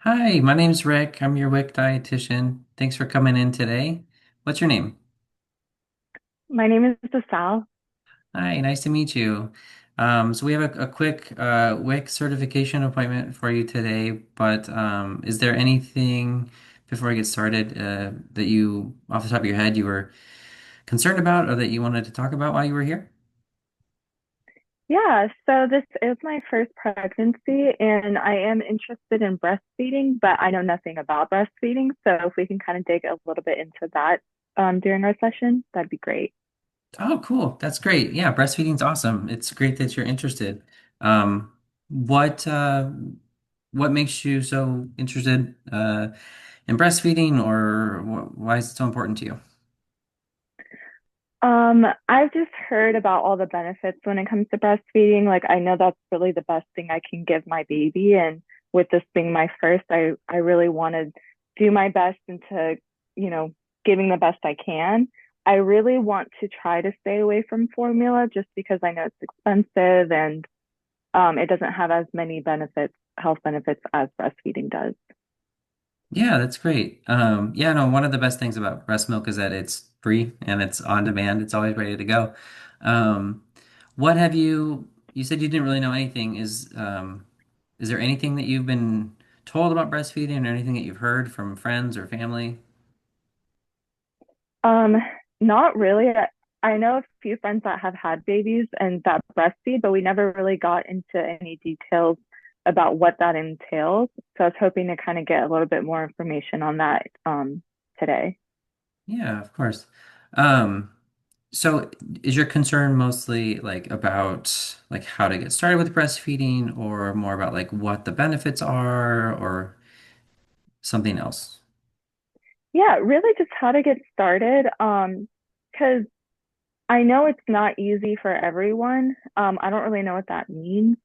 Hi, my name's Rick. I'm your WIC dietitian. Thanks for coming in today. What's your name? My name is Sal. Hi, nice to meet you. So we have a quick WIC certification appointment for you today, but is there anything before I get started that you, off the top of your head, you were concerned about or that you wanted to talk about while you were here? Yeah, so this is my first pregnancy, and I am interested in breastfeeding, but I know nothing about breastfeeding. So if we can kind of dig a little bit into that during our session, that'd be great. Oh, cool. That's great. Yeah, breastfeeding's awesome. It's great that you're interested. Um, what uh, what makes you so interested in breastfeeding, or why is it so important to you? I've just heard about all the benefits when it comes to breastfeeding. Like, I know that's really the best thing I can give my baby. And with this being my first, I really want to do my best into, you know, giving the best I can. I really want to try to stay away from formula just because I know it's expensive and it doesn't have as many benefits, health benefits as breastfeeding does. Yeah, that's great. Yeah, no, one of the best things about breast milk is that it's free and it's on demand. It's always ready to go. Um, what have you said you didn't really know anything. Is there anything that you've been told about breastfeeding or anything that you've heard from friends or family? Um, Not really. I know a few friends that have had babies and that breastfeed, but we never really got into any details about what that entails. So I was hoping to kind of get a little bit more information on that today. Yeah, of course. Um, so is your concern mostly like about like how to get started with breastfeeding or more about like what the benefits are or something else? Yeah, really just how to get started. Because I know it's not easy for everyone. I don't really know what that means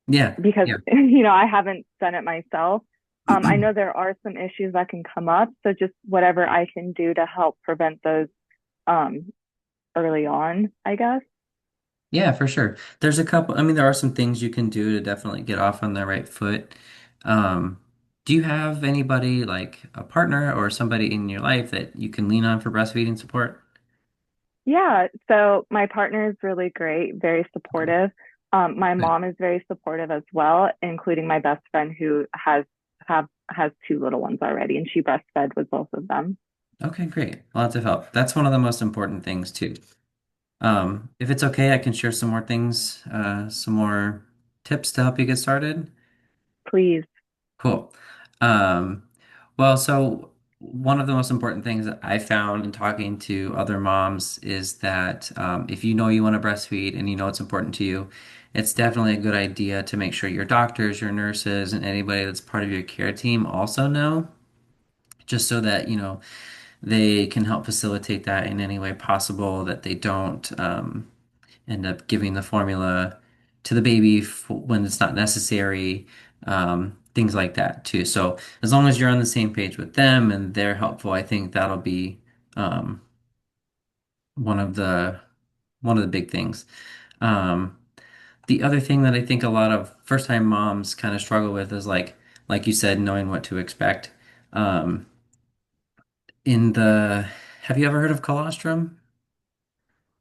Yeah. because Yeah. I haven't done it myself. I know there are some issues that can come up, so just whatever I can do to help prevent those um, early on, I guess. Yeah, for sure. There's a couple, I mean, there are some things you can do to definitely get off on the right foot. Um, do you have anybody like a partner or somebody in your life that you can lean on for breastfeeding support? Yeah, so my partner is really great, very supportive. My Good. mom is very supportive as well, including my best friend who has two little ones already, and she breastfed with both of them. Okay, great. Lots of help. That's one of the most important things too. If it's okay, I can share some more things, some more tips to help you get started. Please, Cool. Um, so one of the most important things that I found in talking to other moms is that if you know you want to breastfeed and you know it's important to you, it's definitely a good idea to make sure your doctors, your nurses, and anybody that's part of your care team also know, just so that, they can help facilitate that in any way possible, that they don't end up giving the formula to the baby when it's not necessary, things like that too. So as long as you're on the same page with them and they're helpful, I think that'll be um, one of the big things. Um, the other thing that I think a lot of first-time moms kind of struggle with is like you said, knowing what to expect. Um, in the Have you ever heard of colostrum?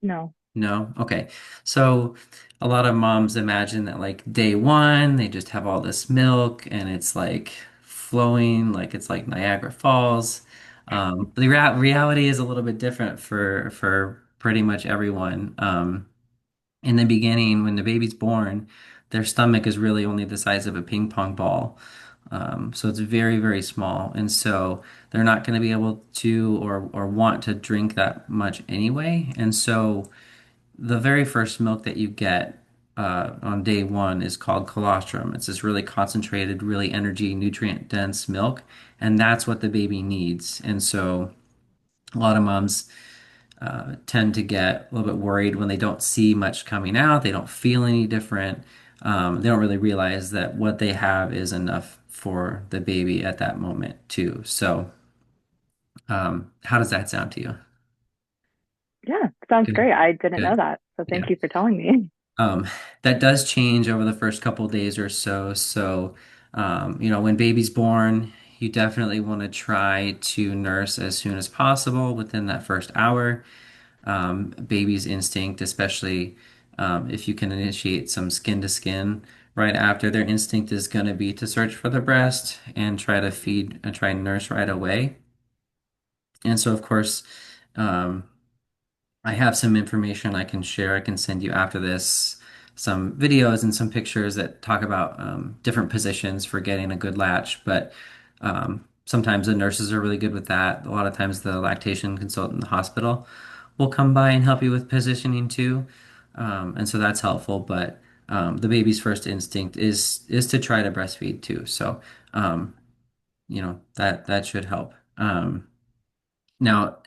no. No? Okay. So a lot of moms imagine that like day one, they just have all this milk and it's like flowing like it's like Niagara Falls. The reality is a little bit different for pretty much everyone. In the beginning, when the baby's born, their stomach is really only the size of a ping pong ball. So it's very, very small. And so they're not going to be able to or want to drink that much anyway. And so the very first milk that you get on day one is called colostrum. It's this really concentrated, really energy, nutrient dense milk, and that's what the baby needs. And so a lot of moms tend to get a little bit worried when they don't see much coming out, they don't feel any different. They don't really realize that what they have is enough for the baby at that moment, too. So, how does that sound to you? Yeah, sounds Good. great. I didn't know Good. that, so thank Yeah. you for telling me. Um, that does change over the first couple days or so. So, When baby's born, you definitely want to try to nurse as soon as possible within that first hour. Baby's instinct, especially if you can initiate some skin to skin right after, their instinct is going to be to search for the breast and try to feed and try and nurse right away. And so, of course, um, I have some information I can share. I can send you after this some videos and some pictures that talk about different positions for getting a good latch. But sometimes the nurses are really good with that. A lot of times the lactation consultant in the hospital will come by and help you with positioning too. And so that's helpful. But the baby's first instinct is to try to breastfeed too. So that should help. Now,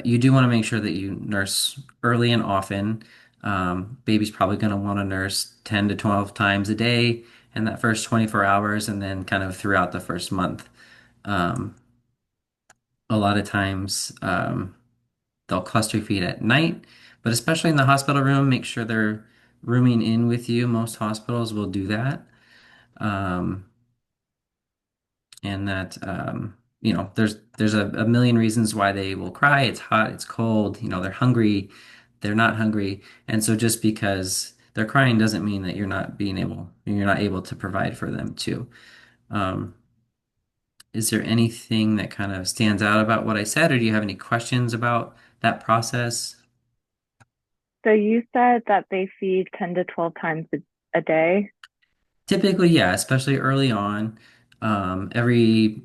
you do want to make sure that you nurse early and often. Baby's probably going to want to nurse 10 to 12 times a day in that first 24 hours and then kind of throughout the first month. Um, a lot of times they'll cluster feed at night, but especially in the hospital room, make sure they're rooming in with you. Most hospitals will do that. Um, and that there's a million reasons why they will cry. It's hot, it's cold, they're hungry, they're not hungry. And so just because they're crying doesn't mean that you're not able to provide for them too. um, is there anything that kind of stands out about what I said, or do you have any questions about that process? So you said that they feed 10 to 12 times a day. Typically, yeah, especially early on. Every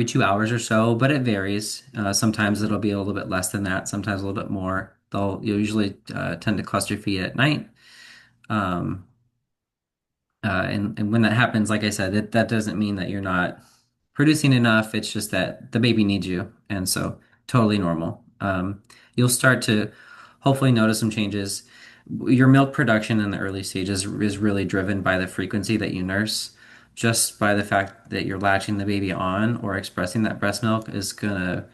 2 hours or so, but it varies. Sometimes it'll be a little bit less than that, sometimes a little bit more. You'll usually tend to cluster feed at night. Um, and when that happens, like I said, that doesn't mean that you're not producing enough. It's just that the baby needs you. And so totally normal. You'll start to hopefully notice some changes. Your milk production in the early stages is really driven by the frequency that you nurse. Just by the fact that you're latching the baby on or expressing that breast milk is gonna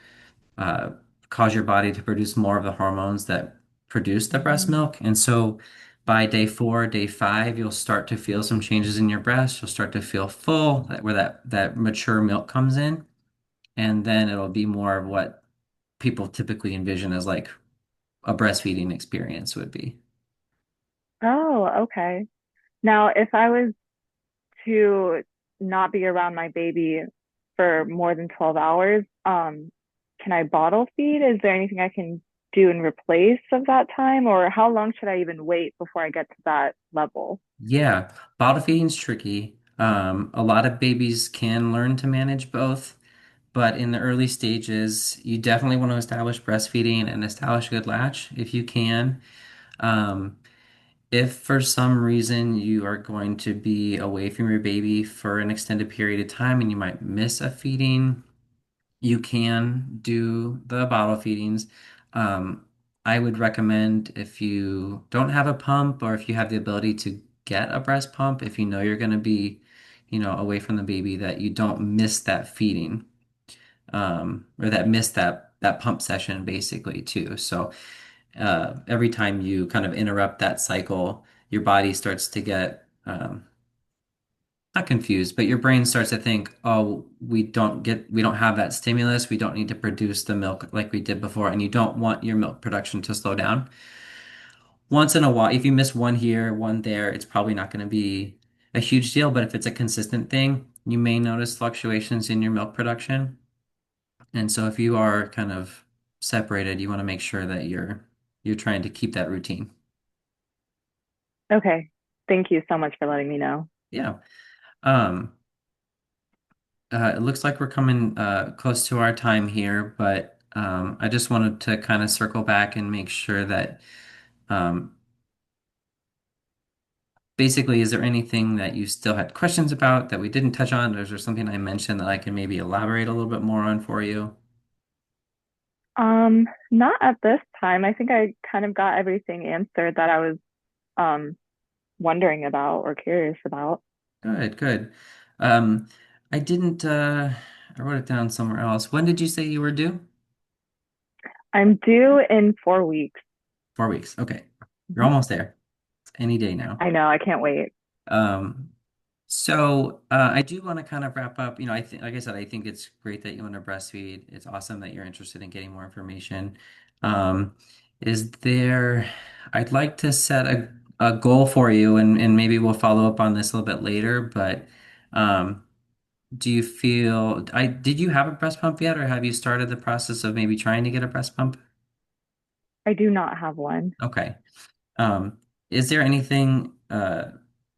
uh, cause your body to produce more of the hormones that produce the breast milk. And so by day 4, day 5, you'll start to feel some changes in your breast. You'll start to feel full, where that mature milk comes in. And then it'll be more of what people typically envision as like a breastfeeding experience would be. Oh, okay. Now, if I was to not be around my baby for more than 12 hours, can I bottle feed? Is there anything I can do in replace of that time? Or how long should I even wait before I get to that level? Yeah, bottle feeding's tricky. A lot of babies can learn to manage both. But in the early stages, you definitely want to establish breastfeeding and establish a good latch if you can. Um, if for some reason you are going to be away from your baby for an extended period of time and you might miss a feeding, you can do the bottle feedings. Um, I would recommend if you don't have a pump or if you have the ability to get a breast pump, if you know you're going to be, away from the baby, that you don't miss that feeding or that miss that pump session basically too. So every time you kind of interrupt that cycle, your body starts to get not confused, but your brain starts to think, oh, we don't have that stimulus. We don't need to produce the milk like we did before, and you don't want your milk production to slow down. Once in a while, if you miss one here, one there, it's probably not going to be a huge deal. But if it's a consistent thing, you may notice fluctuations in your milk production. And so if you are kind of separated, you want to make sure that you're trying to keep that routine. Okay. Thank you so much for letting me know. Yeah. Um, it looks like we're coming close to our time here, but I just wanted to kind of circle back and make sure that um, basically, is there anything that you still had questions about that we didn't touch on? Or is there something I mentioned that I can maybe elaborate a little bit more on for you? Not at this time. I think I kind of got everything answered that I was um wondering about or curious about. Good, good. Um, I didn't, I wrote it down somewhere else. When did you say you were due? I'm due in 4 weeks. 4 weeks. Okay. You're Mhm. almost there. It's any day now. I know, I can't wait. Um, I do want to kind of wrap up. I think, like I said, I think it's great that you want to breastfeed. It's awesome that you're interested in getting more information. Um, is there, I'd like to set a goal for you, and maybe we'll follow up on this a little bit later, but um, do you feel, did you have a breast pump yet, or have you started the process of maybe trying to get a breast pump? I do not have one. Okay. Is there anything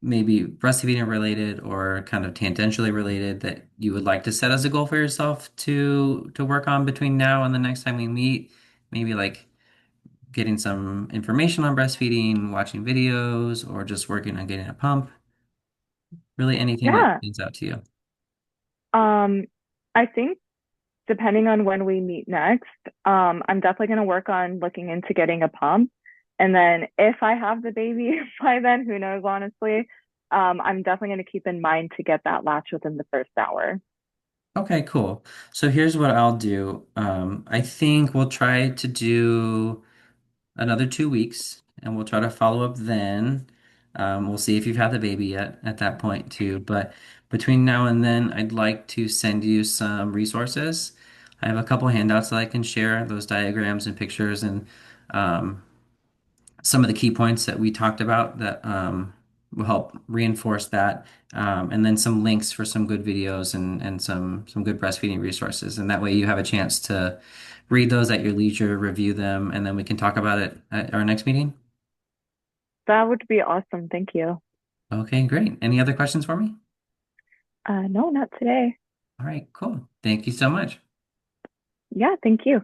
maybe breastfeeding related or kind of tangentially related that you would like to set as a goal for yourself to work on between now and the next time we meet? Maybe like getting some information on breastfeeding, watching videos, or just working on getting a pump. Really anything that Yeah. stands out to you. Um, I think depending on when we meet next, I'm definitely going to work on looking into getting a pump. And then if I have the baby by then, who knows, honestly, I'm definitely going to keep in mind to get that latch within the first hour. Okay, cool. So here's what I'll do. I think we'll try to do another 2 weeks, and we'll try to follow up then. We'll see if you've had the baby yet at that point too. But between now and then, I'd like to send you some resources. I have a couple handouts that I can share, those diagrams and pictures, and um, some of the key points that we talked about that will help reinforce that. And then some links for some good videos and some good breastfeeding resources. And that way you have a chance to read those at your leisure, review them, and then we can talk about it at our next meeting. That would be awesome. Thank you. Okay, great. Any other questions for me? No, not today. All right, cool. Thank you so much. Yeah, thank you.